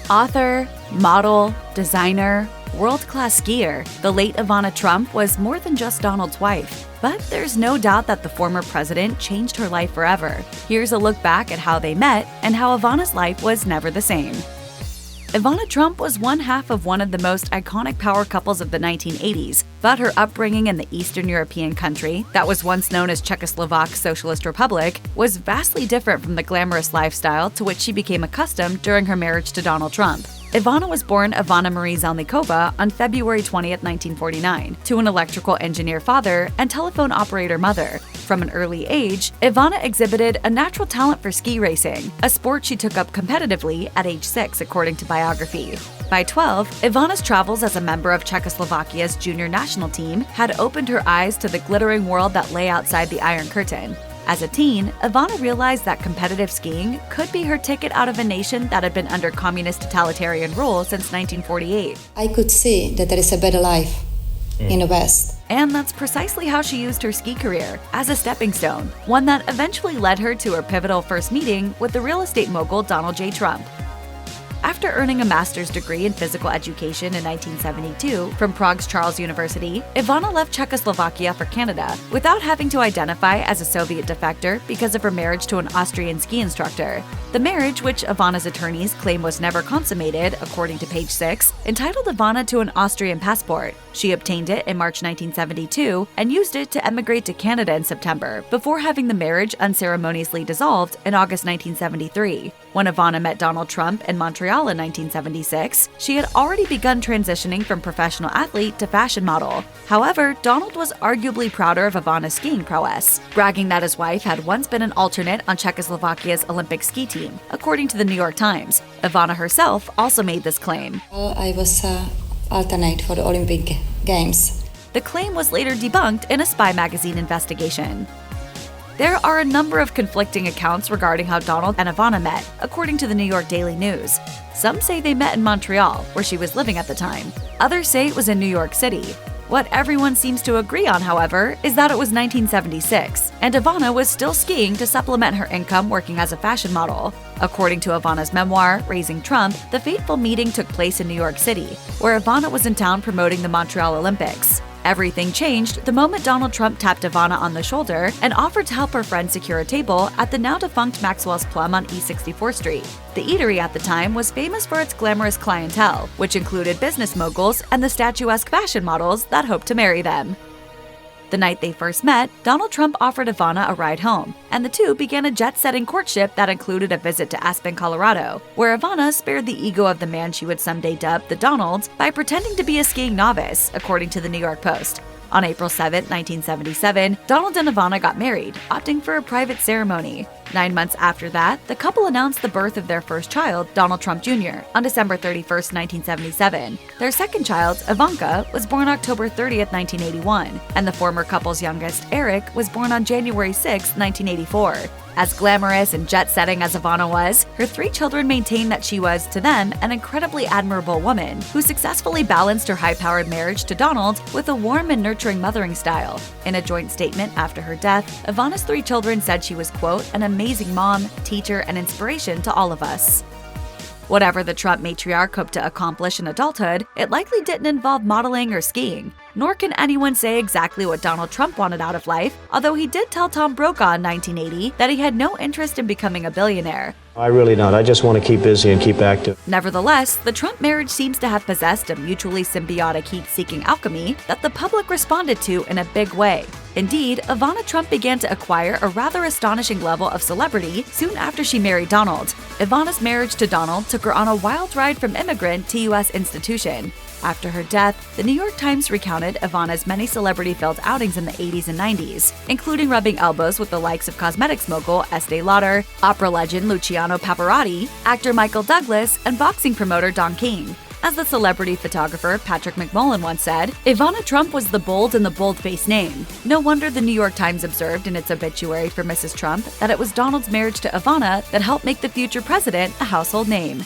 Author, model, designer, world-class skier, the late Ivana Trump was more than just Donald's wife. But there's no doubt that the former president changed her life forever. Here's a look back at how they met and how Ivana's life was never the same. Ivana Trump was one half of one of the most iconic power couples of the 1980s, but her upbringing in the Eastern European country that was once known as Czechoslovak Socialist Republic was vastly different from the glamorous lifestyle to which she became accustomed during her marriage to Donald Trump. Ivana was born Ivana Marie Zelnikova on February 20, 1949, to an electrical engineer father and telephone operator mother. From an early age, Ivana exhibited a natural talent for ski racing, a sport she took up competitively at age 6, according to biography. By 12, Ivana's travels as a member of Czechoslovakia's junior national team had opened her eyes to the glittering world that lay outside the Iron Curtain. As a teen, Ivana realized that competitive skiing could be her ticket out of a nation that had been under communist totalitarian rule since 1948. I could see that there is a better life in the West. And that's precisely how she used her ski career, as a stepping stone, one that eventually led her to her pivotal first meeting with the real estate mogul Donald J. Trump. After earning a master's degree in physical education in 1972 from Prague's Charles University, Ivana left Czechoslovakia for Canada without having to identify as a Soviet defector because of her marriage to an Austrian ski instructor. The marriage, which Ivana's attorneys claim was never consummated, according to page 6, entitled Ivana to an Austrian passport. She obtained it in March 1972 and used it to emigrate to Canada in September, before having the marriage unceremoniously dissolved in August 1973. When Ivana met Donald Trump in Montreal in 1976, she had already begun transitioning from professional athlete to fashion model. However, Donald was arguably prouder of Ivana's skiing prowess, bragging that his wife had once been an alternate on Czechoslovakia's Olympic ski team, according to the New York Times. Ivana herself also made this claim. I was alternate for the Olympic Games. The claim was later debunked in a Spy magazine investigation. There are a number of conflicting accounts regarding how Donald and Ivana met, according to the New York Daily News. Some say they met in Montreal, where she was living at the time. Others say it was in New York City. What everyone seems to agree on, however, is that it was 1976, and Ivana was still skiing to supplement her income working as a fashion model. According to Ivana's memoir, Raising Trump, the fateful meeting took place in New York City, where Ivana was in town promoting the Montreal Olympics. Everything changed the moment Donald Trump tapped Ivana on the shoulder and offered to help her friend secure a table at the now-defunct Maxwell's Plum on East 64th Street. The eatery at the time was famous for its glamorous clientele, which included business moguls and the statuesque fashion models that hoped to marry them. The night they first met, Donald Trump offered Ivana a ride home, and the two began a jet-setting courtship that included a visit to Aspen, Colorado, where Ivana spared the ego of the man she would someday dub the Donald by pretending to be a skiing novice, according to the New York Post. On April 7, 1977, Donald and Ivana got married, opting for a private ceremony. 9 months after that, the couple announced the birth of their first child, Donald Trump Jr., on December 31, 1977. Their second child, Ivanka, was born October 30, 1981, and the former couple's youngest, Eric, was born on January 6, 1984. As glamorous and jet-setting as Ivana was, her 3 children maintained that she was, to them, an incredibly admirable woman who successfully balanced her high-powered marriage to Donald with a warm and nurturing mothering style. In a joint statement after her death, Ivana's 3 children said she was, quote, an amazing mom, teacher, and inspiration to all of us. Whatever the Trump matriarch hoped to accomplish in adulthood, it likely didn't involve modeling or skiing. Nor can anyone say exactly what Donald Trump wanted out of life, although he did tell Tom Brokaw in 1980 that he had no interest in becoming a billionaire. I really don't. I just want to keep busy and keep active. Nevertheless, the Trump marriage seems to have possessed a mutually symbiotic heat-seeking alchemy that the public responded to in a big way. Indeed, Ivana Trump began to acquire a rather astonishing level of celebrity soon after she married Donald. Ivana's marriage to Donald took her on a wild ride from immigrant to U.S. institution. After her death, the New York Times recounted Ivana's many celebrity-filled outings in the 80s and 90s, including rubbing elbows with the likes of cosmetics mogul Estee Lauder, opera legend Luciano Pavarotti, actor Michael Douglas, and boxing promoter Don King. As the celebrity photographer Patrick McMullen once said, Ivana Trump was the bold in the bold-faced name. No wonder the New York Times observed in its obituary for Mrs. Trump that it was Donald's marriage to Ivana that helped make the future president a household name.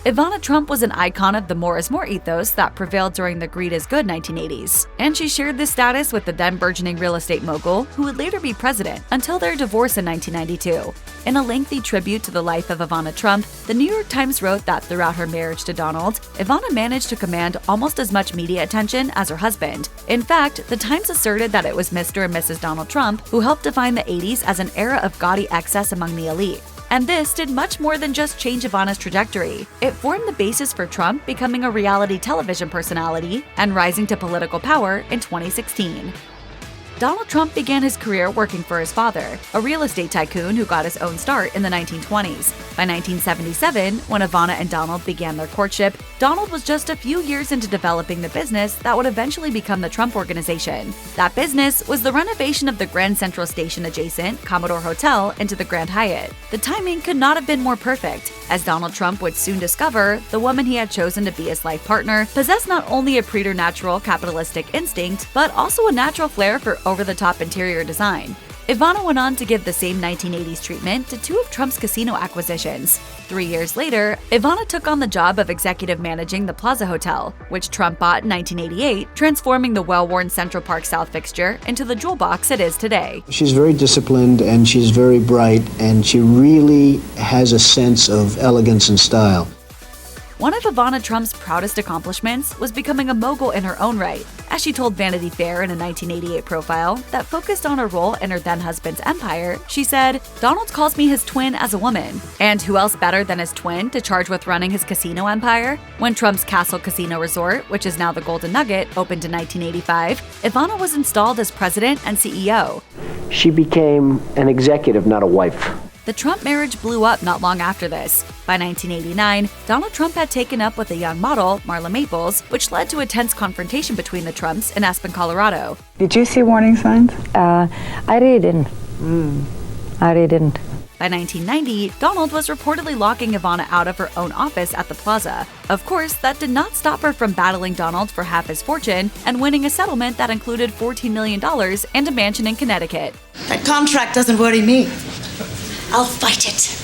Ivana Trump was an icon of the more is more ethos that prevailed during the greed is good 1980s, and she shared this status with the then burgeoning real estate mogul who would later be president until their divorce in 1992. In a lengthy tribute to the life of Ivana Trump, the New York Times wrote that throughout her marriage to Donald, Ivana managed to command almost as much media attention as her husband. In fact, the Times asserted that it was Mr. and Mrs. Donald Trump who helped define the 80s as an era of gaudy excess among the elite. And this did much more than just change Ivana's trajectory. It formed the basis for Trump becoming a reality television personality and rising to political power in 2016. Donald Trump began his career working for his father, a real estate tycoon who got his own start in the 1920s. By 1977, when Ivana and Donald began their courtship, Donald was just a few years into developing the business that would eventually become the Trump Organization. That business was the renovation of the Grand Central Station adjacent Commodore Hotel into the Grand Hyatt. The timing could not have been more perfect, as Donald Trump would soon discover the woman he had chosen to be his life partner possessed not only a preternatural capitalistic instinct, but also a natural flair for over-the-top interior design. Ivana went on to give the same 1980s treatment to two of Trump's casino acquisitions. 3 years later, Ivana took on the job of executive managing the Plaza Hotel, which Trump bought in 1988, transforming the well-worn Central Park South fixture into the jewel box it is today. She's very disciplined and she's very bright, and she really has a sense of elegance and style. One of Ivana Trump's proudest accomplishments was becoming a mogul in her own right, as she told Vanity Fair in a 1988 profile that focused on her role in her then-husband's empire. She said, "Donald calls me his twin as a woman. And who else better than his twin to charge with running his casino empire?" When Trump's Castle Casino Resort, which is now the Golden Nugget, opened in 1985, Ivana was installed as president and CEO. She became an executive, not a wife. The Trump marriage blew up not long after this. By 1989, Donald Trump had taken up with a young model, Marla Maples, which led to a tense confrontation between the Trumps in Aspen, Colorado. Did you see warning signs? I really didn't. I really didn't. By 1990, Donald was reportedly locking Ivana out of her own office at the Plaza. Of course, that did not stop her from battling Donald for half his fortune and winning a settlement that included $14 million and a mansion in Connecticut. That contract doesn't worry me. I'll fight it.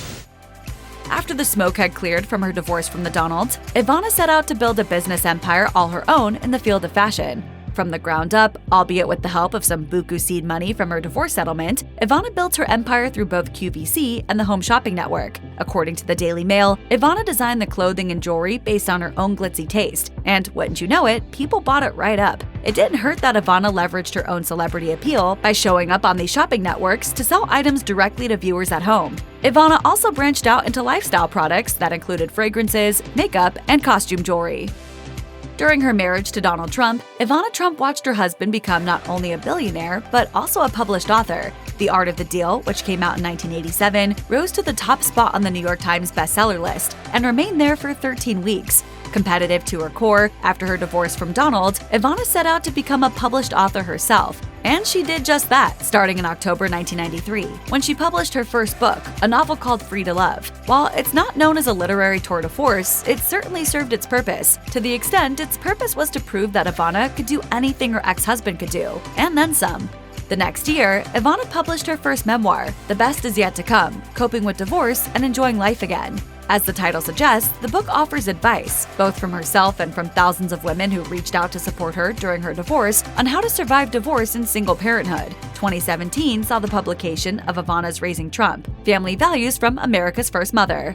After the smoke had cleared from her divorce from the Donalds, Ivana set out to build a business empire all her own in the field of fashion. From the ground up, albeit with the help of some buku seed money from her divorce settlement, Ivana built her empire through both QVC and the Home Shopping Network. According to the Daily Mail, Ivana designed the clothing and jewelry based on her own glitzy taste, and wouldn't you know it, people bought it right up. It didn't hurt that Ivana leveraged her own celebrity appeal by showing up on these shopping networks to sell items directly to viewers at home. Ivana also branched out into lifestyle products that included fragrances, makeup, and costume jewelry. During her marriage to Donald Trump, Ivana Trump watched her husband become not only a billionaire, but also a published author. The Art of the Deal, which came out in 1987, rose to the top spot on the New York Times bestseller list and remained there for 13 weeks. Competitive to her core, after her divorce from Donald, Ivana set out to become a published author herself. And she did just that, starting in October 1993, when she published her first book, a novel called Free to Love. While it's not known as a literary tour de force, it certainly served its purpose, to the extent its purpose was to prove that Ivana could do anything her ex-husband could do, and then some. The next year, Ivana published her first memoir, The Best Is Yet to Come, Coping with Divorce and Enjoying Life Again. As the title suggests, the book offers advice, both from herself and from thousands of women who reached out to support her during her divorce, on how to survive divorce and single parenthood. 2017 saw the publication of Ivana's Raising Trump, Family Values from America's First Mother.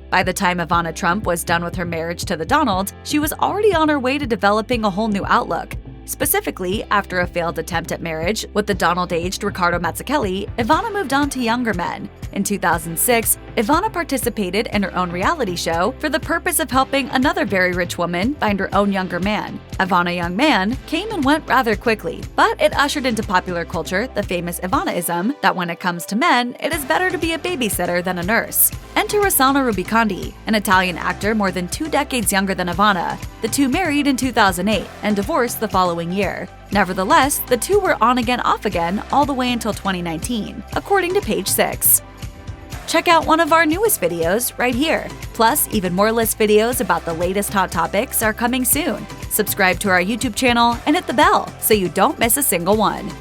By the time Ivana Trump was done with her marriage to the Donald, she was already on her way to developing a whole new outlook. Specifically, after a failed attempt at marriage with the Donald-aged Riccardo Mazzucchelli, Ivana moved on to younger men. In 2006, Ivana participated in her own reality show for the purpose of helping another very rich woman find her own younger man. Ivana Young Man came and went rather quickly, but it ushered into popular culture the famous Ivanaism that when it comes to men, it is better to be a babysitter than a nurse. Enter Rossano Rubicondi, an Italian actor more than 2 decades younger than Ivana. The two married in 2008 and divorced the following year. Nevertheless, the two were on again off again all the way until 2019, according to Page 6. Check out one of our newest videos right here. Plus, even more list videos about the latest hot topics are coming soon. Subscribe to our YouTube channel and hit the bell so you don't miss a single one.